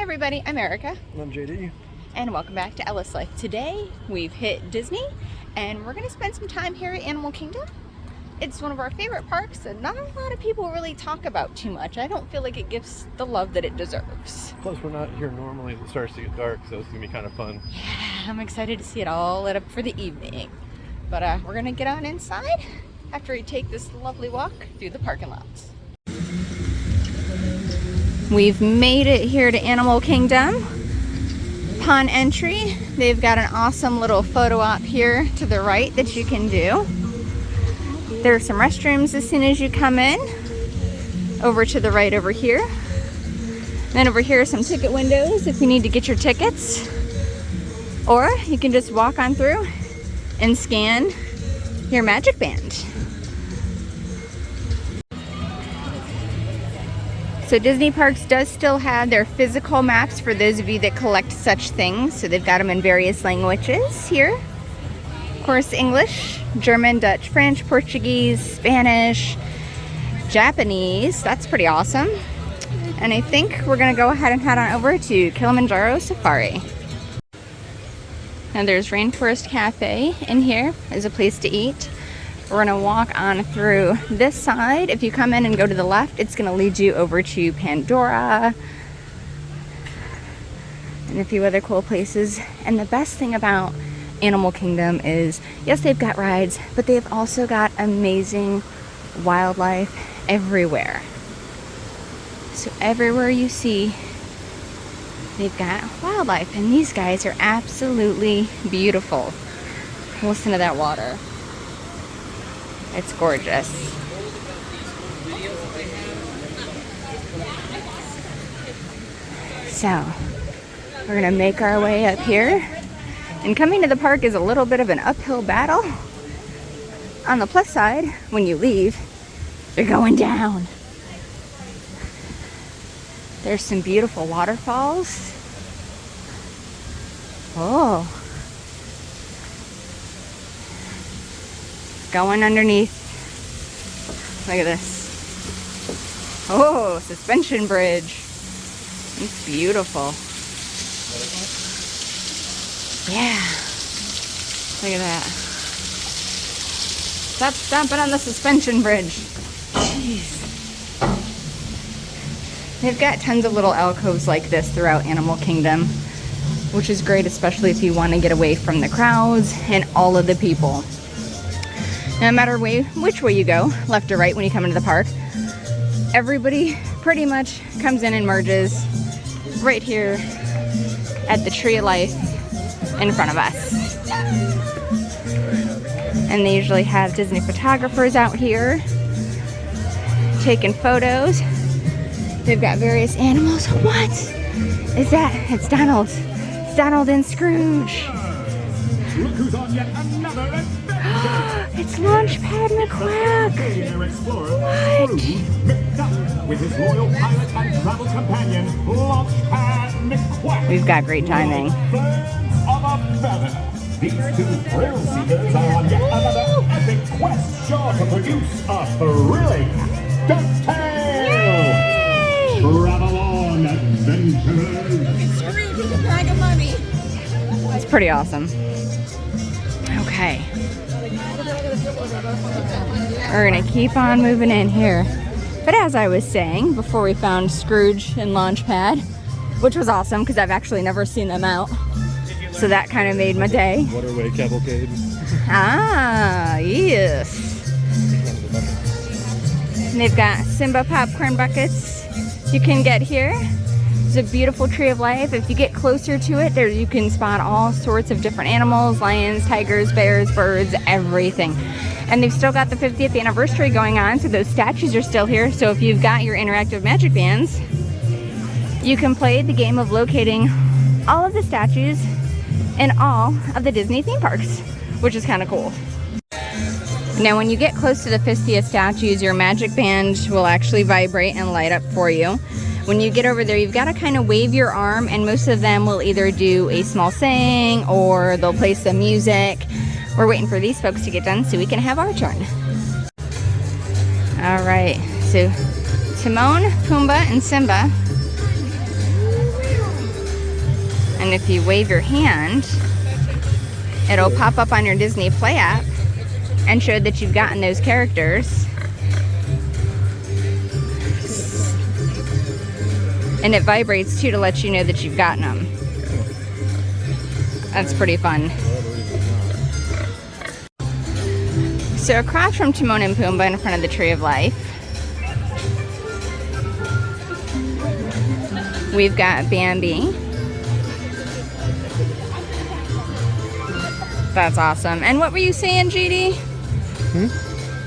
everybody, I'm Erica. I'm JD. And welcome back to Ellis Life. Today we've hit Disney and we're going to spend some time here at Animal Kingdom. It's one of our favorite parks that not a lot of people really talk about too much. I don't feel like it gives the love that it deserves. Plus we're not here normally, it starts to get dark, so it's going to be kind of fun. Yeah, I'm excited to see it all lit up for the evening. But we're going to get on inside after we take this lovely walk through the parking lots. We've made it here to Animal Kingdom. Upon entry, they've got an awesome little photo op here to the right that you can do. There are some restrooms as soon as you come in. Over to the right over here. Then over here are some ticket windows if you need to get your tickets. Or you can just walk on through and scan your Magic Band. So Disney Parks does still have their physical maps for those of you that collect such things. So they've got them in various languages here. Of course, English, German, Dutch, French, Portuguese, Spanish, Japanese. That's pretty awesome. And I think we're gonna go ahead and head on over to Kilimanjaro Safari. Now there's Rainforest Cafe in here as a place to eat. We're gonna walk on through this side. If you come in and go to the left, it's gonna lead you over to Pandora and a few other cool places. And the best thing about Animal Kingdom is, yes, they've got rides, but they've also got amazing wildlife everywhere. So everywhere you see, they've got wildlife, and these guys are absolutely beautiful. Listen to that water. It's gorgeous. So, we're gonna make our way up here. And coming to the park is a little bit of an uphill battle. On the plus side, when you leave, you're going down. There's some beautiful waterfalls. Oh. Going underneath. Look at this. Oh, suspension bridge. It's beautiful. Yeah. Look at that. Stop stomping on the suspension bridge. Jeez. They've got tons of little alcoves like this throughout Animal Kingdom, which is great, especially if you want to get away from the crowds and all of the people. No matter which way you go, left or right when you come into the park, everybody pretty much comes in and merges right here at the Tree of Life in front of us. And they usually have Disney photographers out here taking photos. They've got various animals. What is that? It's Donald. It's Donald and Scrooge. Look who's on yet another adventure. It's Launchpad McQuack. What? With his loyal pilot and travel companion, Launchpad McQuack. We've got great timing. Birds of a feather. These two thrill seekers are on yet another epic quest, sure to produce a thrilling stunt tale. Travel on, adventurers. Scrooge with a bag of money. It's pretty awesome. Okay. We're gonna keep on moving in here. But as I was saying, before we found Scrooge and Launchpad, which was awesome because I've actually never seen them out. So that kind of made my day. Waterway Cavalcade. Ah, yes. And they've got Simba popcorn buckets you can get here. It's a beautiful Tree of Life. If you get closer to it, there you can spot all sorts of different animals, lions, tigers, bears, birds, everything. And they've still got the 50th anniversary going on, so those statues are still here. So if you've got your interactive Magic Bands, you can play the game of locating all of the statues in all of the Disney theme parks, which is kind of cool. Now when you get close to the 50th statues, your Magic Band will actually vibrate and light up for you. When you get over there, you've got to kind of wave your arm, and most of them will either do a small sing or they'll play some music. We're waiting for these folks to get done so we can have our turn. All right, so Timon, Pumbaa, and Simba And if you wave your hand, it'll pop up on your Disney Play app and show that you've gotten those characters. And it vibrates too to let you know that you've gotten them. That's pretty fun. So across from Timon and Pumbaa in front of the Tree of Life, we've got Bambi. That's awesome. And what were you saying, GD?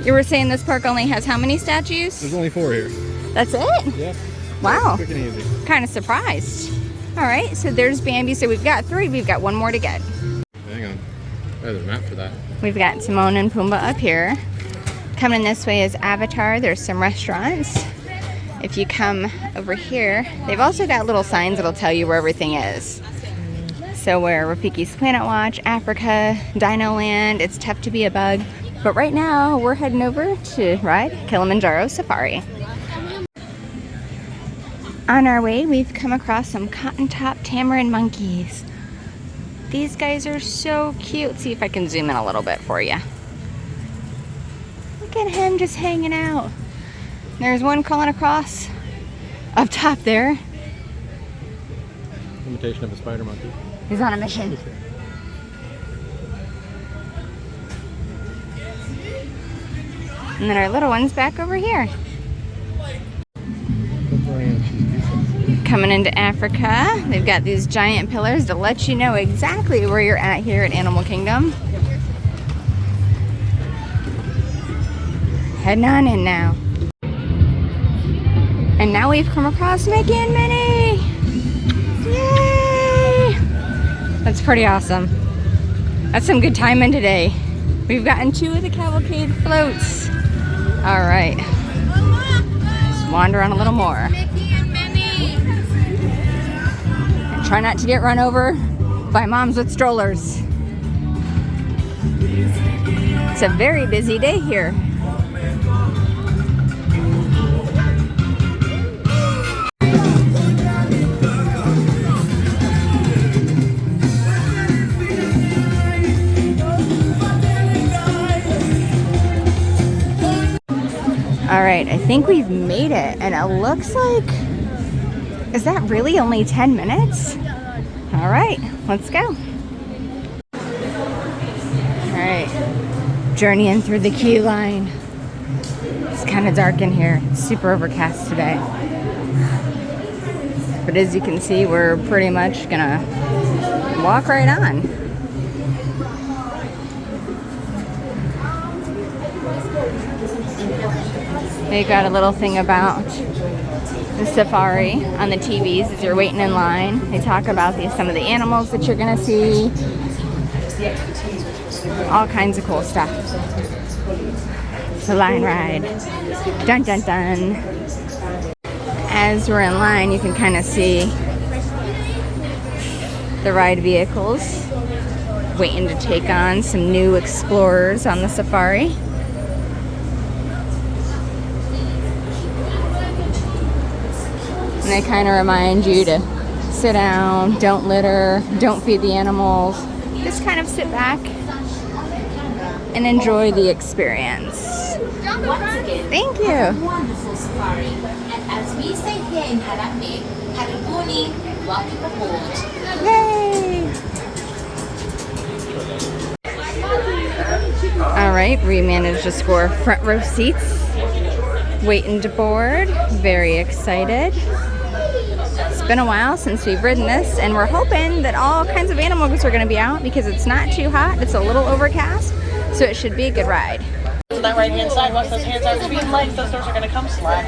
You were saying this park only has how many statues? There's only 4 here. That's it? Yeah. Wow. Quick and easy. Kind of surprised. All right, so there's Bambi. So we've got 3. We've got 1 more to get. Hang on. There's a map for that. We've got Timon and Pumbaa up here. Coming this way is Avatar. There's some restaurants. If you come over here, they've also got little signs that'll tell you where everything is. So we're Rafiki's Planet Watch, Africa, Dino Land. It's tough to be a bug. But right now, we're heading over to ride Kilimanjaro Safari. On our way, we've come across some cotton top tamarin monkeys. These guys are so cute. See if I can zoom in a little bit for you. Look at him just hanging out. There's one crawling across up top there. Imitation of a spider monkey. He's on a mission. And then our little one's back over here. Coming into Africa, they've got these giant pillars to let you know exactly where you're at here at Animal Kingdom. Heading on in now. And now we've come across Mickey and Minnie! Yay! That's pretty awesome. That's some good timing today. We've gotten 2 of the cavalcade floats. All right. Let's wander on a little more. Try not to get run over by moms with strollers. It's a very busy day here. All right, I think we've made it, and it looks like, is that really only 10 minutes? All right, let's go. All right, journeying through the queue line. It's kind of dark in here. It's super overcast today. But as you can see, we're pretty much gonna walk right on. They got a little thing about the safari on the TVs as you're waiting in line. They talk about some of the animals that you're gonna see. All kinds of cool stuff. It's a line ride. Dun dun dun. As we're in line, you can kind of see the ride vehicles waiting to take on some new explorers on the safari. And they kind of remind you to sit down, don't litter, don't feed the animals. Just kind of sit back and enjoy the experience. Thank you. Wonderful safari. And as we say here in Harambee, Karibuni, welcome aboard. Yay! All right, we managed to score front row seats. Waiting to board. Very excited. It's been a while since we've ridden this, and we're hoping that all kinds of animals are going to be out because it's not too hot. It's a little overcast, so it should be a good ride. On that right hand side, watch those hands out to be in legs. Those doors are going to come slack.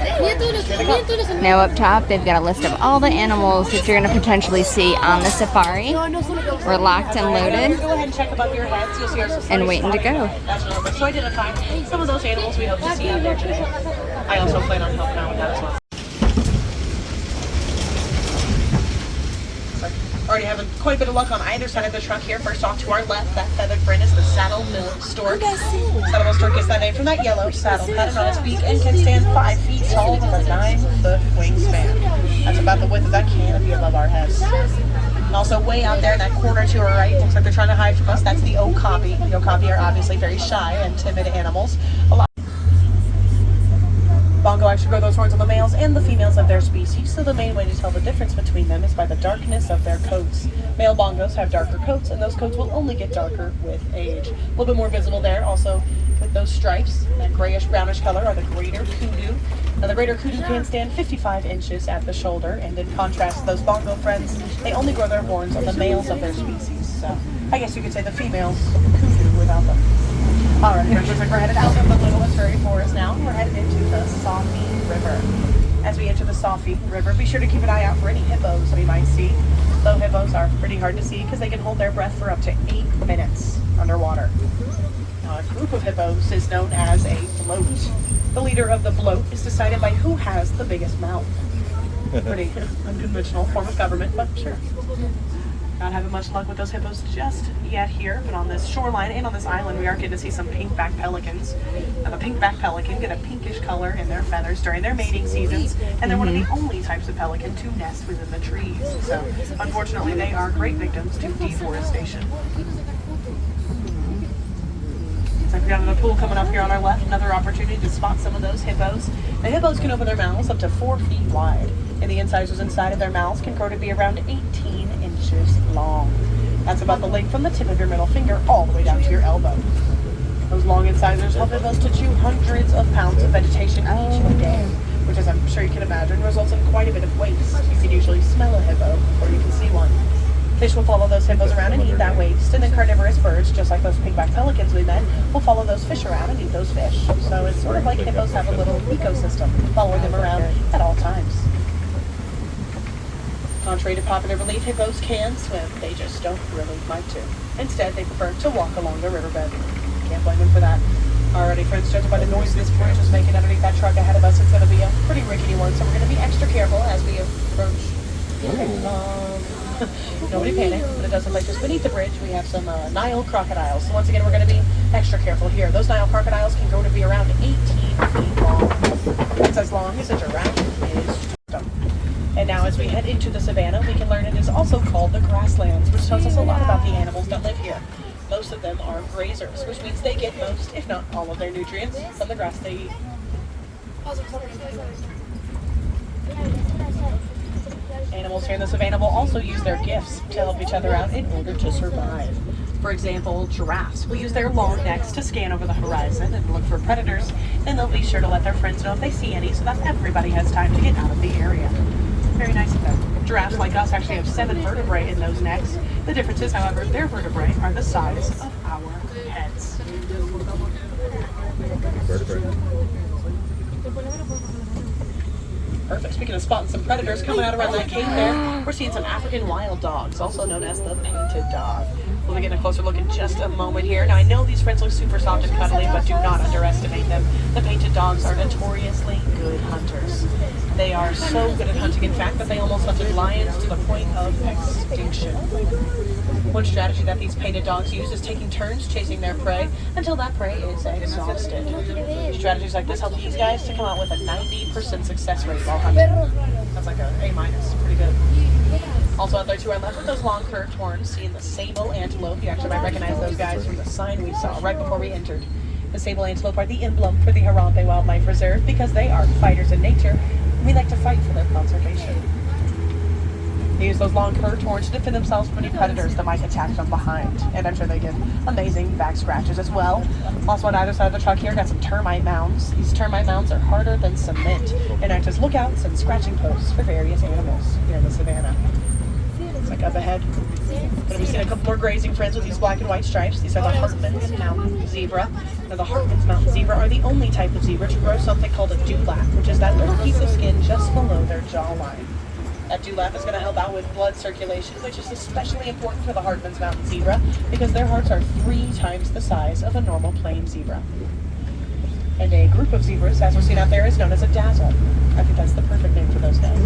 Now up top, they've got a list of all the animals that you're going to potentially see on the safari. We're locked and loaded Go ahead and check above your heads. You'll see our safari and waiting to go. That's number. So identify some of those animals we hope to see out there today. I also plan on helping out with that as well. Already having quite a bit of luck on either side of the truck here. First off to our left, that feathered friend is the saddle mill stork. Saddle mill stork gets that name from that yellow saddle pattern on its beak and can stand 5 feet tall with a 9-foot wingspan. That's about the width of that canopy above our heads. And also way out there in that corner to our right, looks like they're trying to hide from us. That's the okapi. The okapi are obviously very shy and timid animals. Bongo actually grow those horns on the males and the females of their species, so the main way to tell the difference between them is by the darkness of their coats. Male bongos have darker coats, and those coats will only get darker with age. A little bit more visible there, also with those stripes, that grayish-brownish color, are the greater kudu. Now the greater kudu can stand 55 inches at the shoulder, and in contrast to those bongo friends, they only grow their horns on the males of their species. So I guess you could say the females kudu without them. Alright, friends, looks like we're headed out of the Littlest Prairie Forest now, and we're headed into the Safi River. As we enter the Safi River, be sure to keep an eye out for any hippos we might see. Though hippos are pretty hard to see because they can hold their breath for up to 8 minutes underwater. Now, a group of hippos is known as a float. The leader of the float is decided by who has the biggest mouth. Pretty unconventional form of government, but sure. Not having much luck with those hippos just yet here, but on this shoreline and on this island, we are getting to see some pink-backed pelicans. Now, the pink-backed pelican get a pinkish color in their feathers during their mating seasons, and they're one of the only types of pelican to nest within the trees. So, unfortunately, they are great victims to deforestation. Looks like we got another pool coming up here on our left, another opportunity to spot some of those hippos. The hippos can open their mouths up to 4 feet wide, and the incisors inside of their mouths can grow to be around 18 inches long. That's about the length from the tip of your middle finger all the way down to your elbow. Those long incisors help hippos to chew hundreds of pounds of vegetation each day, which, as I'm sure you can imagine, results in quite a bit of waste. You can usually smell a hippo, or you can see one. Fish will follow those hippos around and eat that waste, and then carnivorous birds, just like those pink-backed pelicans we met, will follow those fish around and eat those fish. So it's sort of like hippos have a little ecosystem following them around at all times. Contrary to popular belief, hippos can swim, they just don't really like to. Instead, they prefer to walk along the riverbed. Can't blame them for that. Alrighty, friends, judging by the noise this bridge is making underneath that truck ahead of us, it's going to be a pretty rickety one, so we're going to be extra careful as we approach. Nobody panic, but it does look like just beneath the bridge we have some Nile crocodiles. So once again, we're going to be extra careful here. Those Nile crocodiles can grow to be around 18 feet long. It's as long as a giraffe is. And now as we head into the savannah, we can learn it is also called the grasslands, which tells us a lot about the animals that live here. Most of them are grazers, which means they get most, if not all, of their nutrients from the grass they eat. Animals here in the savannah will also use their gifts to help each other out in order to survive. For example, giraffes will use their long necks to scan over the horizon and look for predators, and they'll be sure to let their friends know if they see any so that everybody has time to get out of the area. Very nice of them. Giraffes, like us, actually have 7 vertebrae in those necks. The difference is, however, their vertebrae are the size of our heads. Perfect. Speaking of spotting some predators coming out around that cave there, we're seeing some African wild dogs, also known as the painted dog. We'll be getting a closer look in just a moment here. Now, I know these friends look super soft and cuddly, but do not underestimate them. The painted dogs are notoriously good hunters. They are so good at hunting, in fact, that they almost hunted lions to the point of extinction. One strategy that these painted dogs use is taking turns chasing their prey until that prey is exhausted. Strategies like this help these guys to come out with a 90% success rate while hunting. That's like an A-, pretty good. Also out there to our left with those long curved horns, seeing the sable antelope. You actually might recognize those guys from the sign we saw right before we entered. The sable antelope are the emblem for the Harambe Wildlife Reserve because they are fighters in nature, and we like to fight for their conservation. They use those long curved horns to defend themselves from any predators that might attack from behind, and I'm sure they get amazing back scratches as well. Also on either side of the truck here, got some termite mounds. These termite mounds are harder than cement and act as lookouts and scratching posts for various animals here in the savannah. It's like up ahead. But we've seen a couple more grazing friends with these black and white stripes. These are the Hartmann's mountain zebra. Now the Hartmann's mountain zebra are the only type of zebra to grow something called a dewlap, which is that little piece of skin just below their jawline. That dewlap is going to help out with blood circulation, which is especially important for the Hartmann's mountain zebra because their hearts are 3 times the size of a normal plain zebra. And a group of zebras, as we're seeing out there, is known as a dazzle. I think that's the perfect name for those guys.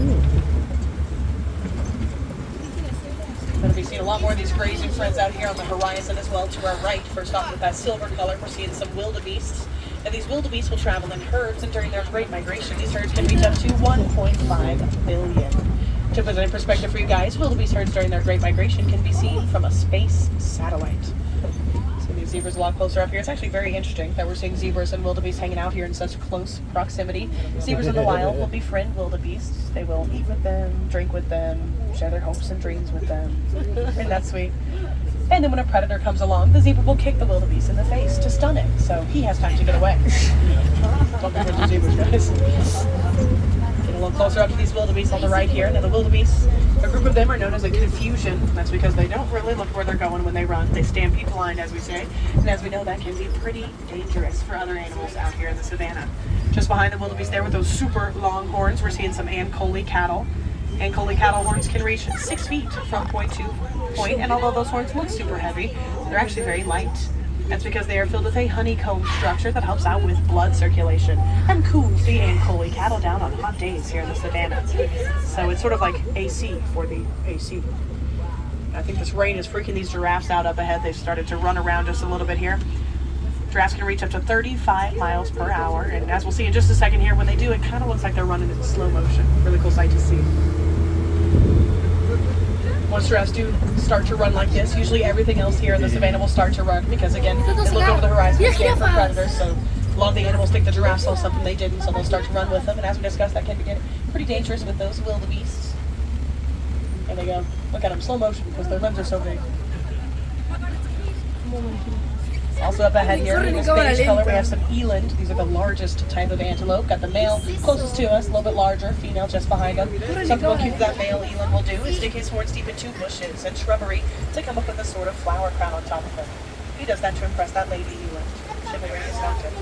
We're going to be seeing a lot more of these grazing friends out here on the horizon as well to our right. First off with that silver color, we're seeing some wildebeests. And these wildebeests will travel in herds, and during their great migration, these herds can reach up to 1.5 billion. To put it in perspective for you guys, wildebeest herds during their Great Migration can be seen from a space satellite. So these zebras a lot closer up here. It's actually very interesting that we're seeing zebras and wildebeest hanging out here in such close proximity. Zebras in the wild will befriend wildebeests. They will eat with them, drink with them, share their hopes and dreams with them. Isn't that sweet? And then when a predator comes along, the zebra will kick the wildebeest in the face to stun it, so he has time to get away. Don't be afraid of zebras, guys. Get a little closer up to these wildebeest on the right here. Now the wildebeest, a group of them are known as a confusion. That's because they don't really look where they're going when they run. They stampede blind, as we say. And as we know, that can be pretty dangerous for other animals out here in the savannah. Just behind the wildebeest there with those super long horns, we're seeing some Ankole cattle. Ankole cattle horns can reach 6 feet from point to point, and although those horns look super heavy, they're actually very light. That's because they are filled with a honeycomb structure that helps out with blood circulation and cools the Ankole cattle down on hot days here in the savannah. So it's sort of like AC for the AC. I think this rain is freaking these giraffes out up ahead. They've started to run around just a little bit here. Giraffes can reach up to 35 miles per hour, and as we'll see in just a second here, when they do, it kind of looks like they're running in slow motion. Really cool sight to see. Once giraffes do start to run like this, usually everything else here in the savannah will start to run because, again, they look over the horizon and scan for predators. So a lot of the animals think the giraffes saw something they didn't, so they'll start to run with them. And as we discussed, that can be pretty dangerous with those wildebeests. There they go. Look at them, slow motion because their limbs are so big. Also up ahead here in this beige color, we have some eland. These are the largest type of antelope. Got the male closest to us, a little bit larger, female just behind him. Something real cute that male eland will do is stick his horns deep into bushes and shrubbery to come up with a sort of flower crown on top of him. He does that to impress that lady eland. Chivalry is mounted.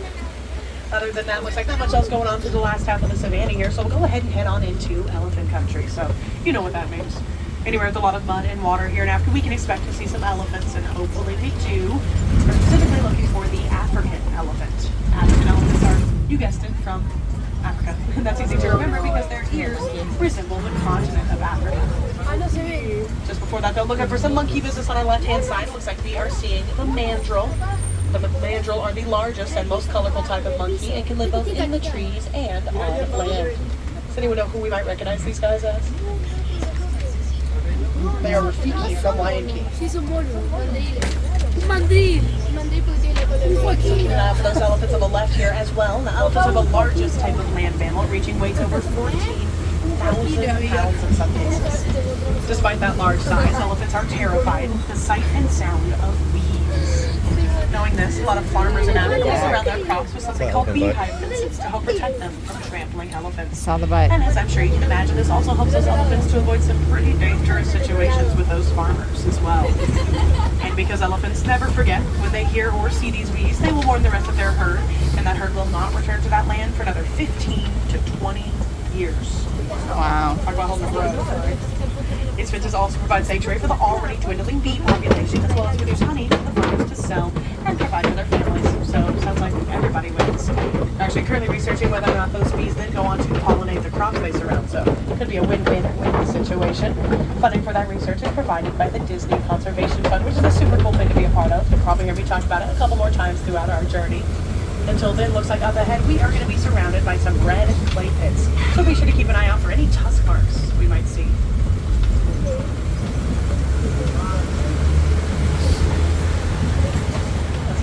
Other than that, looks like not much else going on through the last half of the savannah here, so we'll go ahead and head on into elephant country. So you know what that means. Anywhere with a lot of mud and water here, and after we can expect to see some elephants, and hopefully we do. We're specifically looking for the African elephant. African elephants are, you guessed it, from Africa. And that's easy to remember because their ears resemble the continent of Africa. Just before that, though, looking for some monkey business on our left-hand side. It looks like we are seeing the mandrill. The mandrill are the largest and most colorful type of monkey and can live both in the trees and on land. Does anyone know who we might recognize these guys as? They are Rafiki from Lion King. Keeping an eye for those elephants on the left here as well. The elephants are the largest type of land mammal, reaching weights over 14,000 pounds in some cases. Despite that large size, elephants are terrified with the sight and sound of weeds. Knowing this, a lot of farmers in Africa will surround their crops with something called beehive fences to help protect them from trampling elephants. Saw the butt. And as I'm sure you can imagine, this also helps those elephants to avoid some pretty dangerous situations with those farmers as well. And because elephants never forget, when they hear or see these weeds, they will warn the rest of their herd, and that herd will not return to that land for another 15 to 20 years. Wow. Talk about holding a road, sorry. These fences also provide sanctuary for the already dwindling bee population, as well as produce honey for the farmers to sell and provide for their families. So it sounds like everybody wins. They're actually currently researching whether or not those bees then go on to pollinate the crops they surround. So it could be a win-win-win situation. Funding for that research is provided by the Disney Conservation Fund, which is a super cool thing to be a part of. You'll probably hear me talk about it a couple more times throughout our journey. Until then, looks like up ahead we are going to be surrounded by some red clay pits. So be sure to keep an eye out for any tusk marks we might see.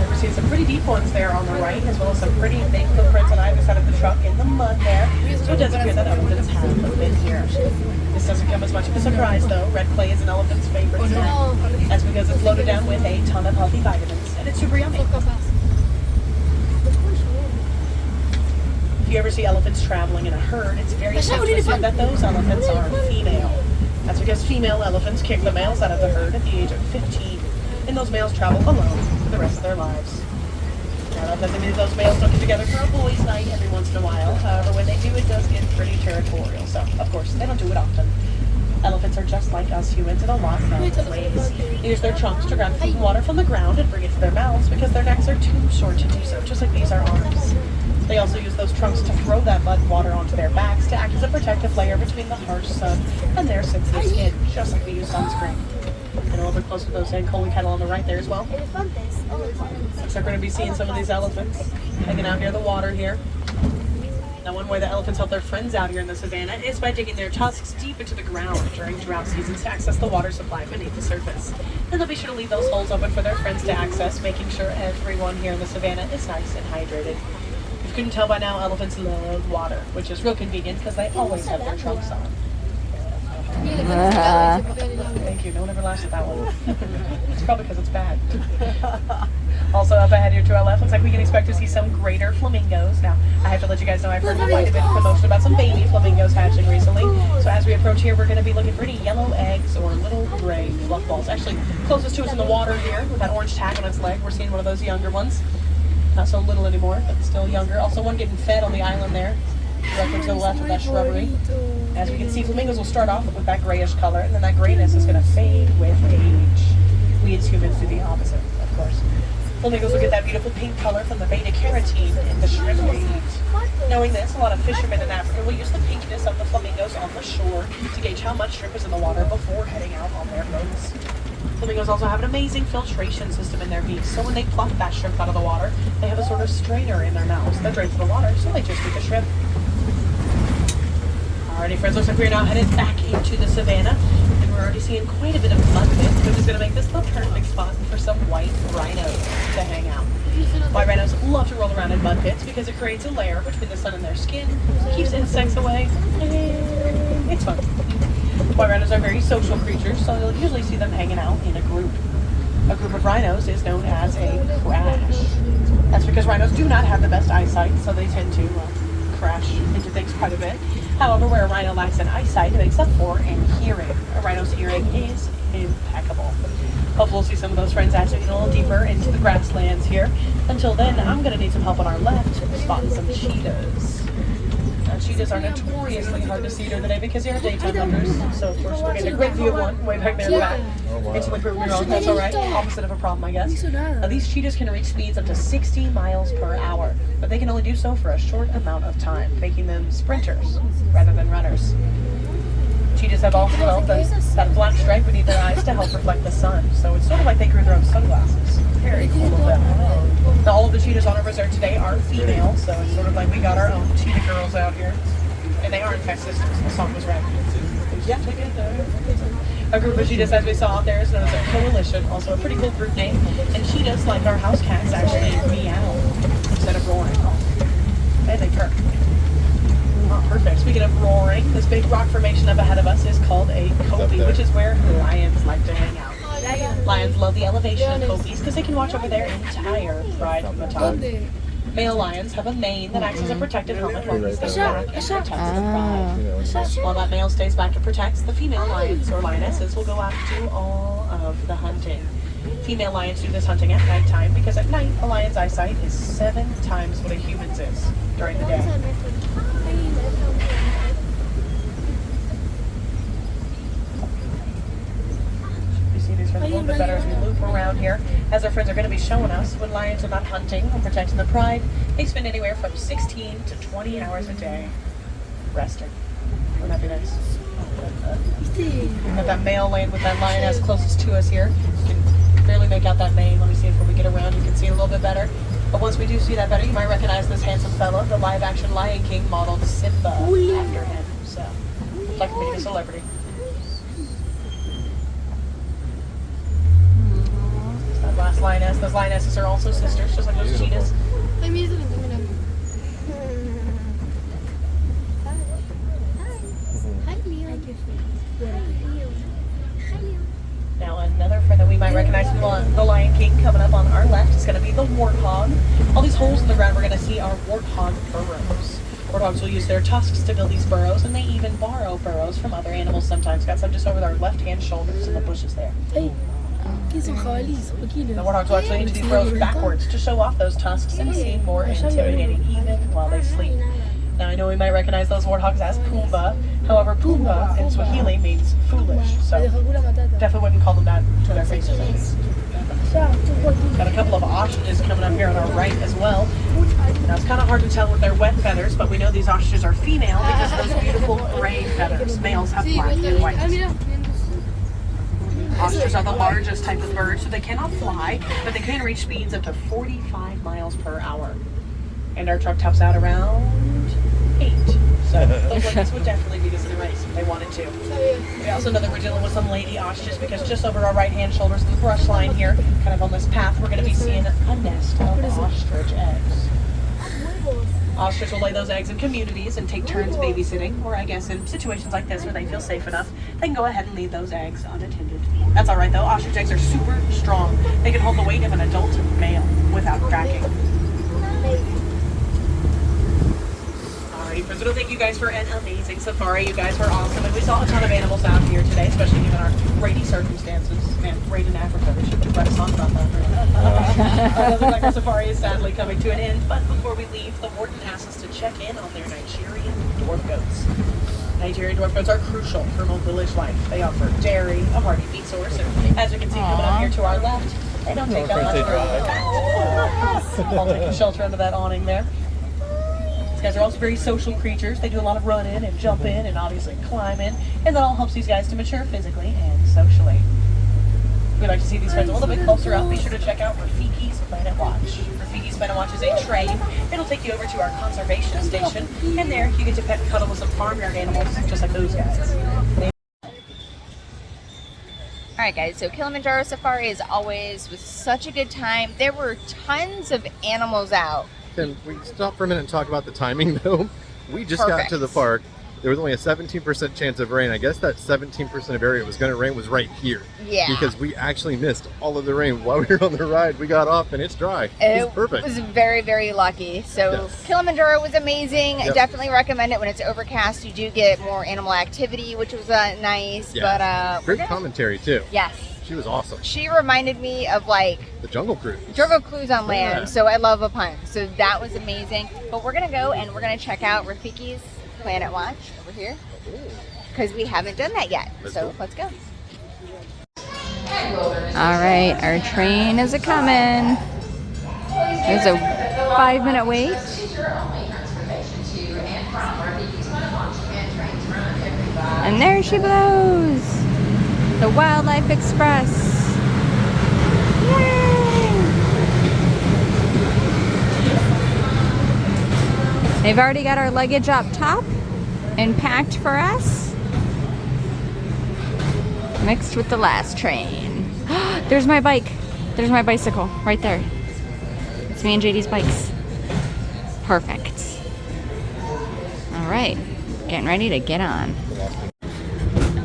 We're seeing some pretty deep ones there on the right, as well as some pretty big footprints on either side of the truck in the mud there. So it does appear that elephants have been here. This doesn't come as much of a surprise, though. Red clay is an elephant's favorite snack. That's because it's loaded down with a ton of healthy vitamins, and it's super yummy. If you ever see elephants traveling in a herd, it's very safe to assume that those elephants are female. That's because female elephants kick the males out of the herd at the age of 15, and those males travel alone for the rest of their lives. Now, that doesn't mean those males don't get together for a boys' night every once in a while. However, when they do, it does get pretty territorial. So, of course, they don't do it often. Elephants are just like us humans in a lot of ways. They use their trunks to grab food and water from the ground and bring it to their mouths because their necks are too short to do so, just like these are arms. They also use those trunks to throw that mud and water onto their backs to act as a protective layer between the harsh sun and their sensitive skin, just like we use sunscreen. And a little bit closer to those Ankole cattle on the right there as well. Looks like we're going to be seeing some of these elephants hanging out near the water here. Now, one way that elephants help their friends out here in the savannah is by digging their tusks deep into the ground during drought seasons to access the water supply beneath the surface. And they'll be sure to leave those holes open for their friends to access, making sure everyone here in the savannah is nice and hydrated. If you couldn't tell by now, elephants love water, which is real convenient because they always have their trunks on. Thank you. No one ever laughs at that one. It's probably because it's bad. Also up ahead here to our left, looks like we can expect to see some greater flamingos. Now, I have to let you guys know I've heard quite a bit of commotion about some baby flamingos hatching recently. So as we approach here, we're going to be looking for any yellow eggs or little gray fluff balls. Actually, closest to us in the water here with that orange tag on its leg, we're seeing one of those younger ones. Not so little anymore, but still younger. Also one getting fed on the island there, directly to the left of that shrubbery. As we can see, flamingos will start off with that grayish color, and then that grayness is going to fade with age. We as humans do the opposite, of course. Flamingos will get that beautiful pink color from the beta-carotene in the shrimp they eat. Knowing this, a lot of fishermen in Africa will use the pinkness of the flamingos on the shore to gauge how much shrimp is in the water before heading out on their boats. Flamingos also have an amazing filtration system in their beaks, so when they pluck that shrimp out of the water, they have a sort of strainer in their mouths that drains the water, so they just eat the shrimp. Alrighty friends, looks like we're now headed back into the savannah, and we're already seeing quite a bit of mud pits, which is going to make this the perfect spot for some white rhinos to hang out. White rhinos love to roll around in mud pits because it creates a layer between the sun and their skin, keeps insects away, and it's fun. White rhinos are very social creatures, so you'll usually see them hanging out in a group. A group of rhinos is known as a crash. That's because rhinos do not have the best eyesight, so they tend to crash into things quite a bit. However, where a rhino lacks in eyesight, it makes up for in hearing. A rhino's hearing is impeccable. Hopefully we'll see some of those friends actually get a little deeper into the grasslands here. Until then, I'm going to need some help on our left spotting some cheetahs. Now, cheetahs are notoriously hard to see during the day because they are daytime hunters. So, of course, we're getting a great view of one way back there in the back. Instantly proving me wrong. That's all right. Opposite of a problem, I guess. Now, these cheetahs can reach speeds up to 60 miles per hour, but they can only do so for a short amount of time, making them sprinters rather than runners. Cheetahs have all developed that black stripe beneath their eyes to help reflect the sun. So it's sort of like they grew their own sunglasses. Very cool of them. Now, all of the cheetahs on our reserve today are female, so it's sort of like we got our own cheetah girls out here. And they are, in fact, sisters. The song was right. Yeah, together. A group of cheetahs, as we saw out there, is known as a coalition, also a pretty cool group name. And cheetahs, like our house cats, actually meow instead of roaring. And they purr. Oh, perfect. Speaking of roaring, this big rock formation up ahead of us is called a kopie, which is where lions like to hang out. Lions love the elevation of kopies because they can watch over their entire pride of the top. Male lions have a mane that acts as a protective helmet while he stays back and protects the pride. While that male stays back and protects, the female lions or lionesses will go out to do all of the hunting. Female lions do this hunting at nighttime because at night a lion's eyesight is 7 times what a human's is during the day. A little bit better as we loop around here, as our friends are going to be showing us when lions are not hunting or protecting the pride. They spend anywhere from 16 to 20 hours a day resting. Wouldn't that be nice? We have that male laying with that lioness closest to us here. You can barely make out that mane. Let me see if when we get around you can see it a little bit better. But once we do see that better, you might recognize this handsome fella. The live-action Lion King modeled Simba after him. So, looks like being a celebrity. Last lioness. Those lionesses are also sisters, just like those cheetahs. Now another friend that we might recognize from the Lion King coming up on our left is going to be the warthog. All these holes in the ground we're going to see are warthog burrows. Warthogs will use their tusks to build these burrows, and they even borrow burrows from other animals sometimes. Got some just over their left-hand shoulders in the bushes there. The warthogs will actually use these burrows backwards to show off those tusks and seem more intimidating even while they sleep. Now I know we might recognize those warthogs as Pumbaa. However, Pumbaa in Swahili means foolish, so definitely wouldn't call them that to their faces. Got a couple of ostriches coming up here on our right as well. Now it's kind of hard to tell with their wet feathers, but we know these ostriches are female because of those beautiful gray feathers. Males have black and white. Ostriches are the largest type of bird, so they cannot fly, but they can reach speeds up to 45 miles per hour. And our truck tops out around 8. So those ladies would definitely beat us in a race if they wanted to. We also know that we're dealing with some lady ostriches because just over our right-hand shoulders of the brush line here, kind of on this path, we're going to be seeing a nest of ostrich eggs. Ostrich will lay those eggs in communities and take turns babysitting, or I guess in situations like this where they feel safe enough, they can go ahead and leave those eggs unattended. That's all right though, ostrich eggs are super strong. They can hold the weight of an adult male without cracking. Alrighty, friends, well, thank you guys for an amazing safari. You guys were awesome, and we saw a ton of animals out here today, especially given our rainy circumstances. Man, rain in Africa, we should write a song about that. It looks like our safari is sadly coming to an end, but before we leave, the warden asked us to check in on their Nigerian dwarf goats. Nigerian dwarf goats are crucial for remote village life. They offer dairy, a hearty meat source, and as you can see coming up here to our left, they don't take that much room. I'll take shelter under that awning there. These guys are also very social creatures. They do a lot of running and jumping and obviously climbing, and that all helps these guys to mature physically and socially. If you'd like to see these friends a little bit closer up, be sure to check out Rafiki's Planet Watch. Rafiki's Planet Watch is a train. It'll take you over to our conservation station, and there you get to pet and cuddle with some farmyard animals, just like those guys. Alright guys, so Kilimanjaro Safari as always was such a good time. There were tons of animals out. Can we stop for a minute and talk about the timing though? We just got to the park. There was only a 17% chance of rain. I guess that 17% of area it was going to rain was right here. Yeah. Because we actually missed all of the rain while we were on the ride. We got off and it's dry. It's perfect. It was very, very lucky. So Yes. Kilimanjaro was amazing. I Yep. definitely recommend it when it's overcast. You do get more animal activity, which was nice. Yeah. But Great commentary too. yes. She was awesome. She reminded me of like The Jungle Cruise. Jungle Cruise on land. Yeah. So I love a pun. So that was amazing. But we're going to go and we're going to check out Rafiki's Planet Watch over here. Because we haven't done that yet. So let's go. All right, our train is a-coming. There's a 5-minute wait. And there she blows. The Wildlife Express. Yay! They've already got our luggage up top and packed for us. Mixed with the last train. There's my bike. There's my bicycle right there. It's me and JD's bikes. Perfect. All right, getting ready to get on.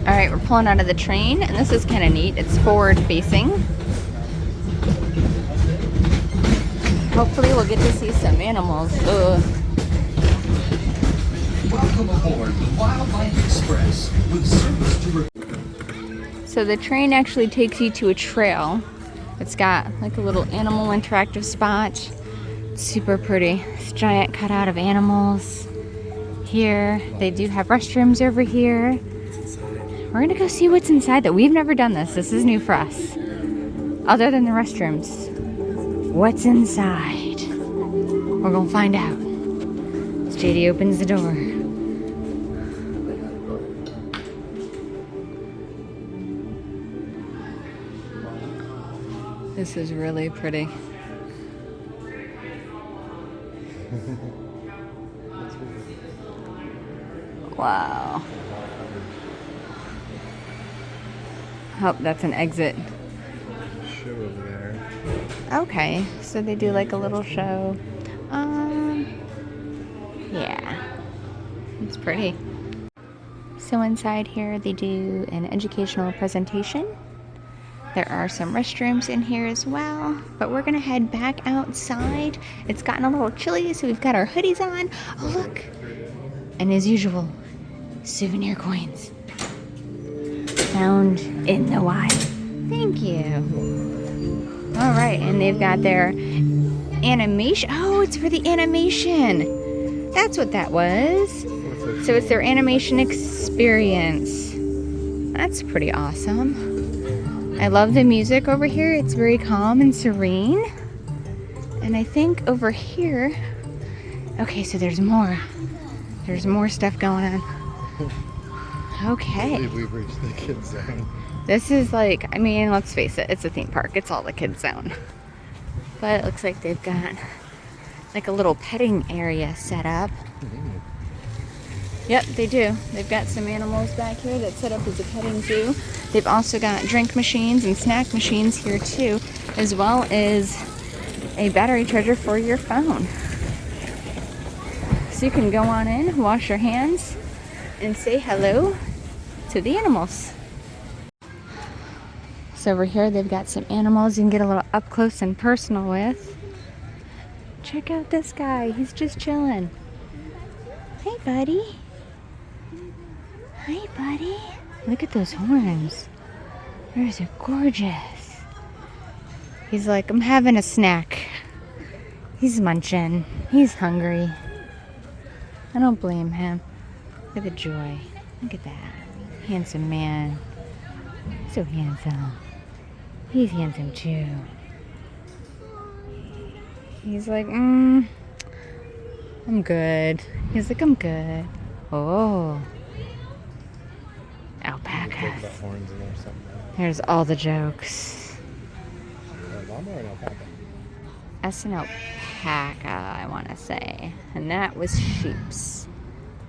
All right, we're pulling out of the train, and this is kind of neat. It's forward facing. Hopefully we'll get to see some animals. Ugh. Welcome aboard the Wildlife Express with service to... So the train actually takes you to a trail. It's got like a little animal interactive spot. It's super pretty. It's giant cutout of animals here. They do have restrooms over here. We're gonna go see what's inside though. We've never done this. This is new for us. Other than the restrooms. What's inside? We're gonna find out. As JD opens the door. This is really pretty. Wow. Oh, that's an exit. Show over there. Okay, so they do like a little show. Yeah. It's pretty. So inside here they do an educational presentation. There are some restrooms in here as well, but we're gonna head back outside. It's gotten a little chilly, so we've got our hoodies on. Oh, look. And as usual, souvenir coins. Found in the wild. Thank you. All right, and they've got their animation. Oh, it's for the animation. That's what that was. So it's their animation experience. That's pretty awesome. I love the music over here. It's very calm and serene. And I think over here, okay, so there's more. There's more stuff going on. Okay. I believe we've reached the kids zone. This is like, I mean, let's face it, it's a theme park. It's all the kids zone. But it looks like they've got like a little petting area set up. Yep, they do. They've got some animals back here that's set up as a petting zoo. They've also got drink machines and snack machines here too, as well as a battery charger for your phone. So you can go on in, wash your hands, and say hello to the animals. So over here they've got some animals you can get a little up close and personal with. Check out this guy, he's just chilling. Hey buddy. Hi buddy. Look at those horns. Those are gorgeous. He's like, I'm having a snack. He's munching. He's hungry. I don't blame him. Look at the joy. Look at that. Handsome man. So handsome. He's handsome too. He's like, I'm good. He's like, I'm good. Oh. Alpacas. Here's all the jokes. That's an alpaca, I want to say. And that was sheep's.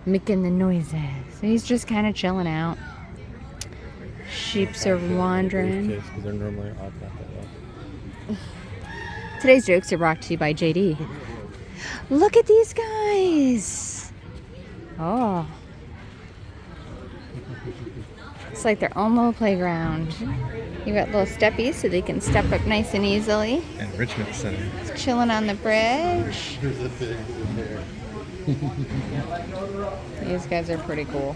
Making the noises. So he's just kind of chilling out. Sheeps are wandering. Today's jokes are brought to you by JD. Look at these guys. Oh. It's like their own little playground. You got little steppies so they can step up nice and easily. Enrichment Center. It's chilling on the bridge. There's a big there. These guys are pretty cool.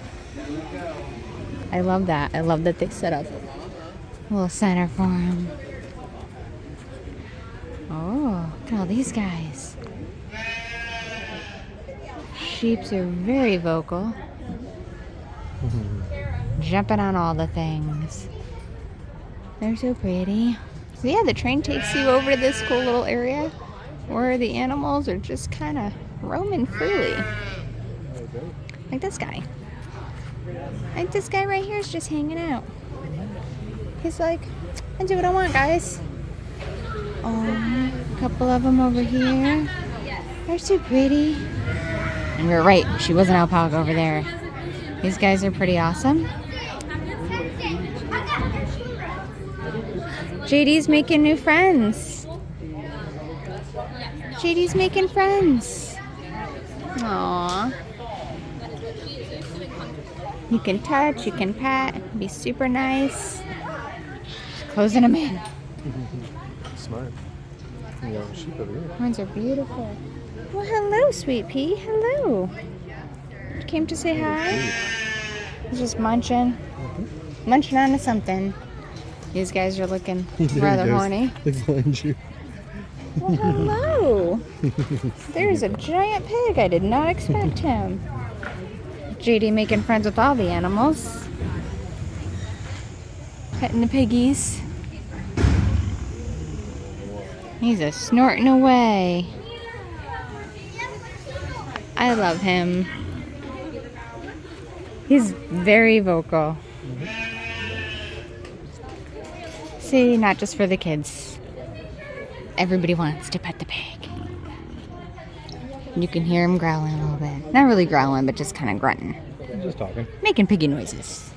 I love that. I love that they set up a little center for them. Oh, look at all these guys. Sheeps are very vocal. Jumping on all the things. They're so pretty. So yeah, the train takes you over to this cool little area where the animals are just kind of roaming freely. Like this guy. Like this guy right here is just hanging out. He's like, I do what I want, guys. Oh, a couple of them over here. They're so pretty. And you're right, she was an alpaca over there. These guys are pretty awesome. JD's making new friends. JD's making friends. Aww. You can touch, you can pat, be super nice. Closing them in. Smart. You got a sheep over here. Ones are beautiful. Well, hello, sweet pea. Hello. You came to say hi? He's just munching. Munching onto something. These guys are looking rather horny. Look behind you. Well, hello. There's a giant pig. I did not expect him. JD making friends with all the animals. Petting the piggies. He's a snorting away. I love him. He's very vocal. See, not just for the kids. Everybody wants to pet the pig. You can hear him growling a little bit. Not really growling, but just kind of grunting. Just talking. Making piggy noises.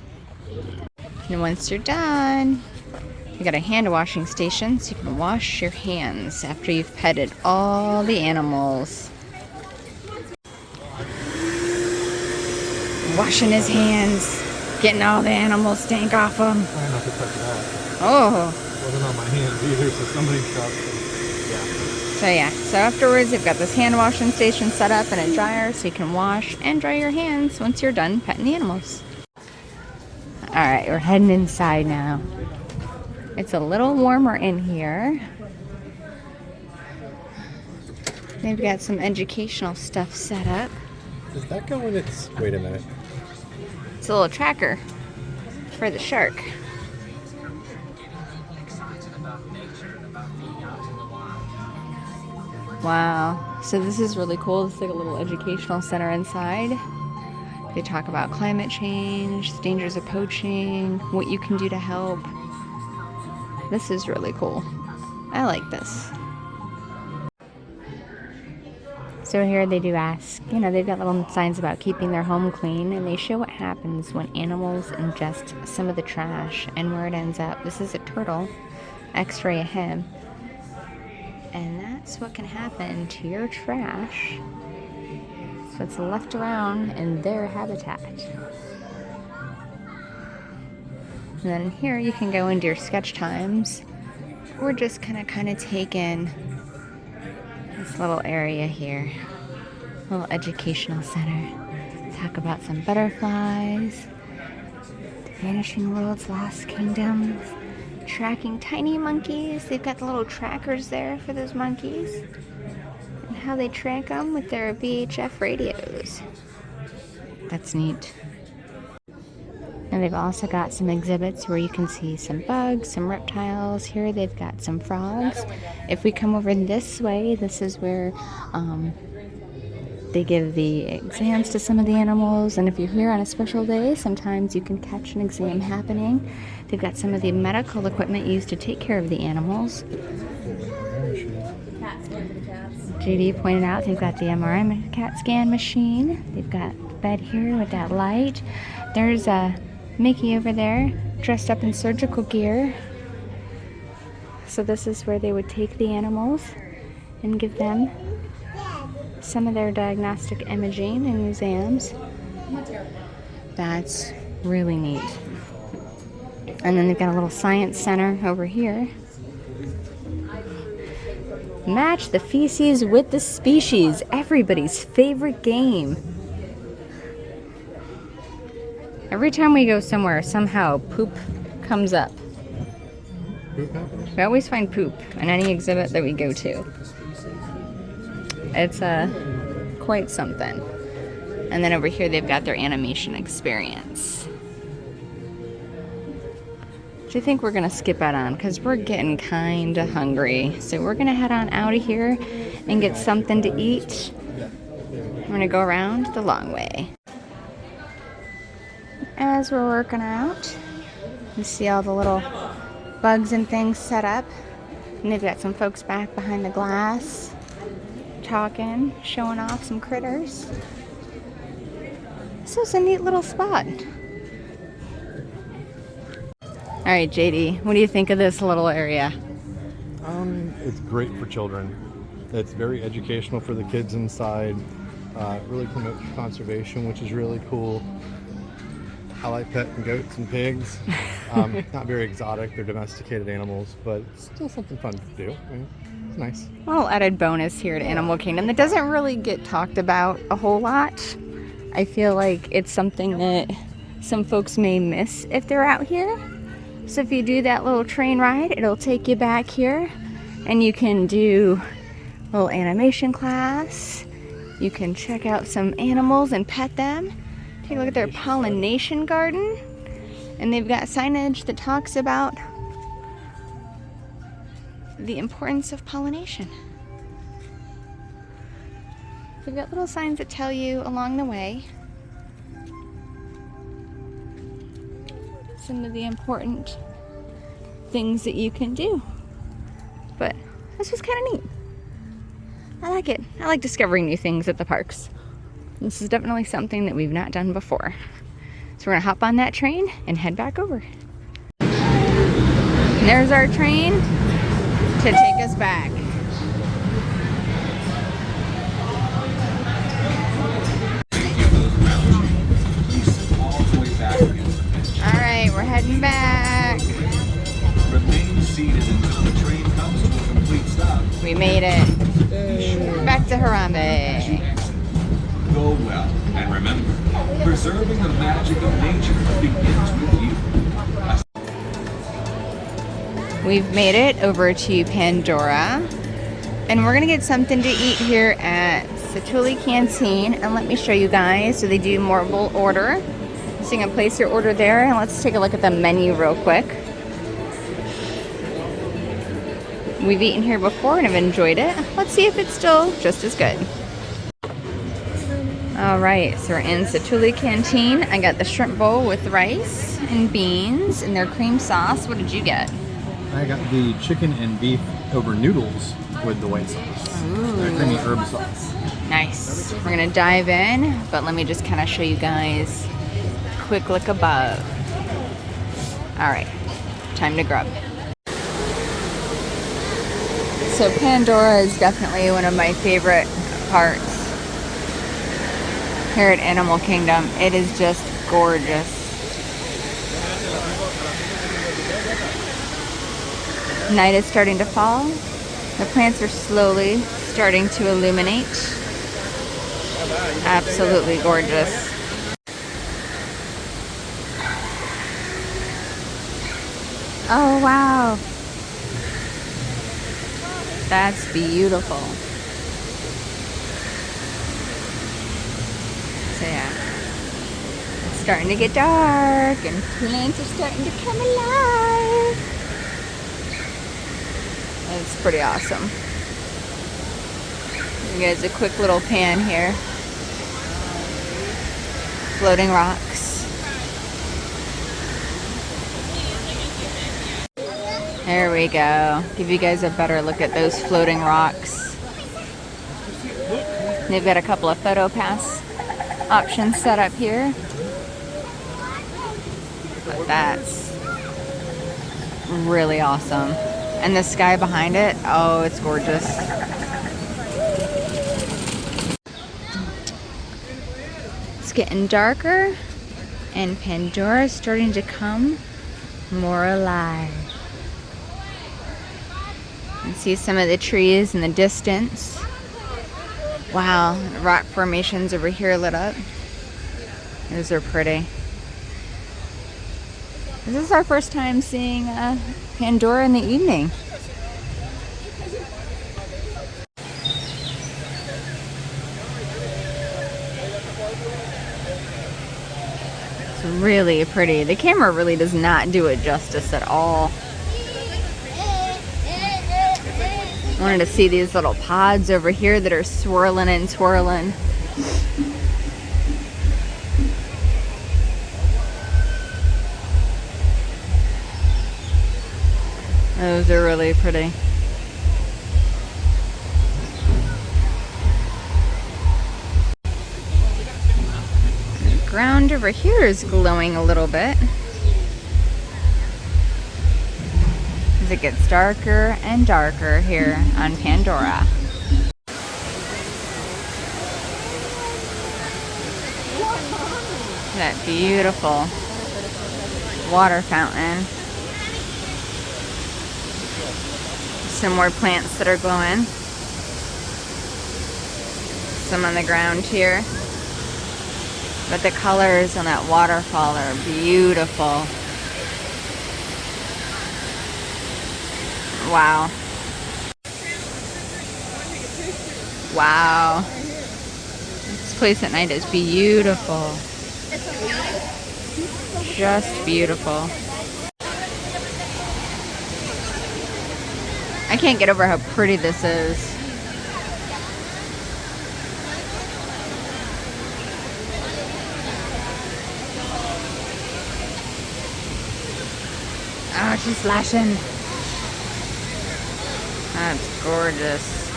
And once you're done, you got a hand washing station so you can wash your hands after you've petted all the animals. Washing his hands, getting all the animal stank off him. Try not to touch that. Oh. It wasn't on my hands either, so somebody dropped it. So afterwards they've got this hand washing station set up and a dryer so you can wash and dry your hands once you're done petting the animals. Alright, we're heading inside now. It's a little warmer in here. They've got some educational stuff set up. Does that go when it's... Wait a minute. It's a little tracker for the shark. Wow. So this is really cool. It's like a little educational center inside. They talk about climate change, the dangers of poaching, what you can do to help. This is really cool. I like this. So here they do ask, you know, they've got little signs about keeping their home clean, and they show what happens when animals ingest some of the trash and where it ends up. This is a turtle, x-ray of him. And that's what can happen to your trash. It's what's left around in their habitat. And then here you can go into your sketch times. We're just kind of take in this little area here, little educational center. Talk about some butterflies, the vanishing world's lost kingdoms, tracking tiny monkeys. They've got the little trackers there for those monkeys, and how they track them with their VHF radios. That's neat. And they've also got some exhibits where you can see some bugs, some reptiles. Here they've got some frogs. If we come over this way, this is where they give the exams to some of the animals. And if you're here on a special day, sometimes you can catch an exam happening. They've got some of the medical equipment used to take care of the animals. JD pointed out they've got the MRI CAT scan machine. They've got the bed here with that light. There's a Mickey over there, dressed up in surgical gear. So this is where they would take the animals and give them some of their diagnostic imaging and exams. That's really neat. And then they've got a little science center over here. Match the feces with the species, everybody's favorite game. Every time we go somewhere, somehow poop comes up. Poop happens? We always find poop in any exhibit that we go to. It's quite something. And then over here they've got their animation experience. Which I think we're gonna skip out on because we're getting kinda hungry. So we're gonna head on out of here and get something to eat. I'm gonna go around the long way. As we're working out, you see all the little bugs and things set up. And they've got some folks back behind the glass talking, showing off some critters. This is a neat little spot. All right, JD, what do you think of this little area? It's great for children. It's very educational for the kids inside. Really promotes conservation, which is really cool. I like petting goats and pigs. Not very exotic, they're domesticated animals, but still something fun to do. I mean, it's nice. A little added bonus here at Animal Kingdom that doesn't really get talked about a whole lot. I feel like it's something that some folks may miss if they're out here. So if you do that little train ride, it'll take you back here and you can do a little animation class. You can check out some animals and pet them. Take a look at their pollination garden. And they've got signage that talks about the importance of pollination. They've got little signs that tell you along the way some of the important things that you can do. But this was kind of neat. I like it. I like discovering new things at the parks. This is definitely something that we've not done before. So we're gonna hop on that train and head back over. And there's our train to take us back. All right, we're heading back. Remain seated until the train comes to a complete stop. We made it. Back to Harambe. Go well, and remember, preserving the magic of nature begins with you. We've made it over to Pandora, and we're gonna get something to eat here at Satu'li Canteen. And let me show you guys. So they do mobile order. So you can place your order there, and let's take a look at the menu real quick. We've eaten here before and have enjoyed it. Let's see if it's still just as good. All right, so we're in Satu'li Canteen. I got the shrimp bowl with rice and beans and their cream sauce. What did you get? I got the chicken and beef over noodles with the white sauce. Ooh. The creamy herb sauce. Nice. We're gonna dive in, but let me just kind of show you guys a quick look above. All right, time to grub. So Pandora is definitely one of my favorite parts here at Animal Kingdom. It is just gorgeous. Night is starting to fall. The plants are slowly starting to illuminate. Absolutely gorgeous. Oh wow. That's beautiful. So yeah, it's starting to get dark and plants are starting to come alive. It's pretty awesome. You guys a quick little pan here. Floating rocks. There we go. Give you guys a better look at those floating rocks. They've got a couple of photo pass options set up here. But that's really awesome. And the sky behind it, oh, it's gorgeous. It's getting darker and Pandora is starting to come more alive. You can see some of the trees in the distance. Wow, rock formations over here lit up. Those are pretty. This is our first time seeing Pandora in the evening. It's really pretty. The camera really does not do it justice at all. I wanted to see these little pods over here that are swirling and twirling. Those are really pretty. The ground over here is glowing a little bit as it gets darker and darker here on Pandora. That beautiful water fountain. Some more plants that are glowing. Some on the ground here. But the colors on that waterfall are beautiful. Wow. Wow. This place at night is beautiful. Just beautiful. I can't get over how pretty this is. Oh, she's flashing. That's gorgeous.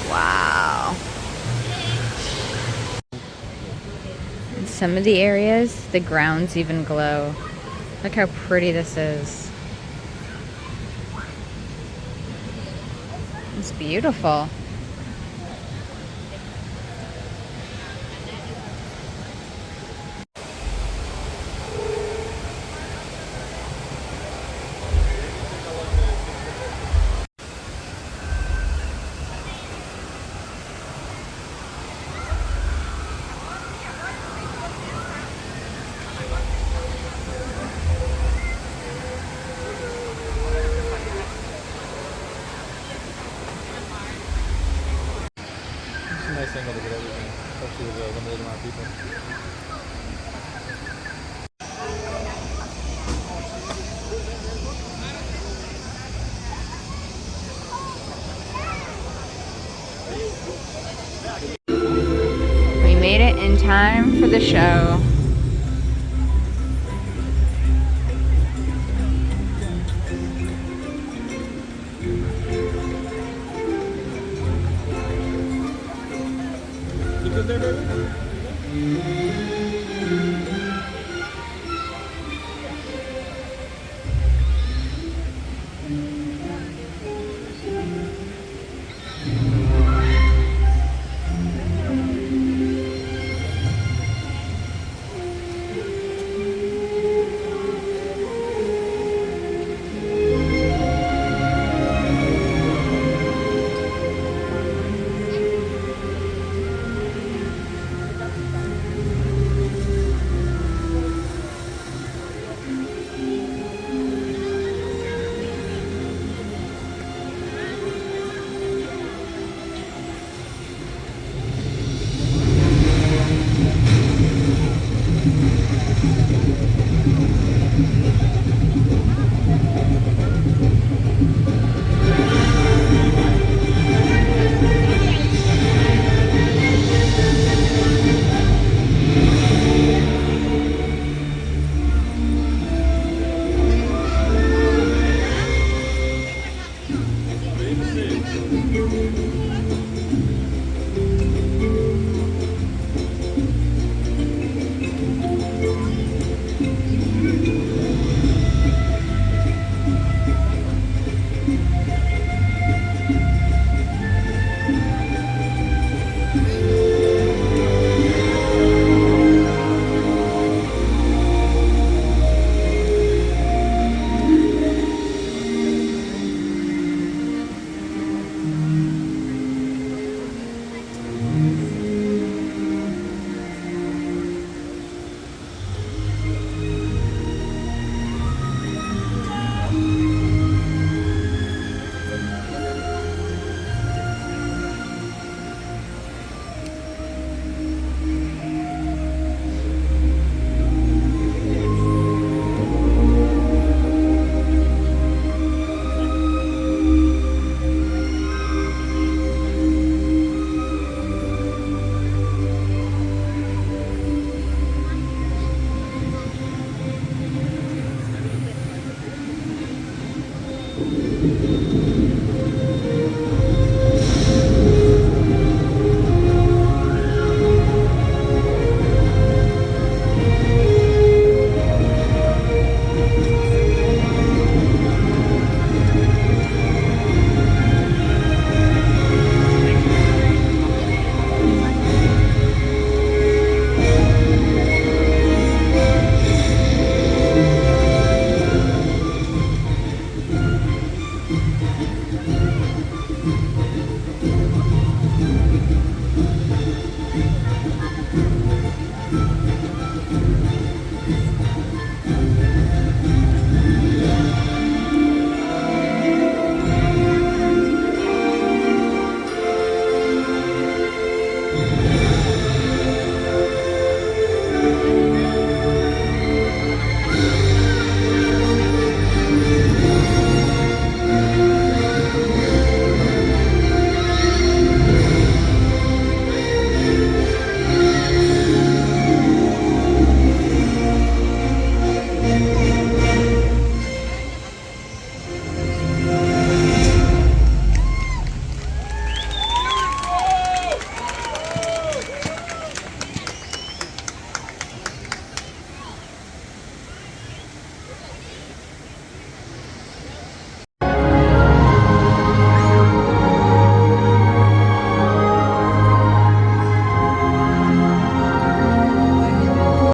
Wow. In some of the areas, the grounds even glow. Look how pretty this is. It's beautiful. Nice angle to get everything, especially with a limited amount of people. We made it in time for the show.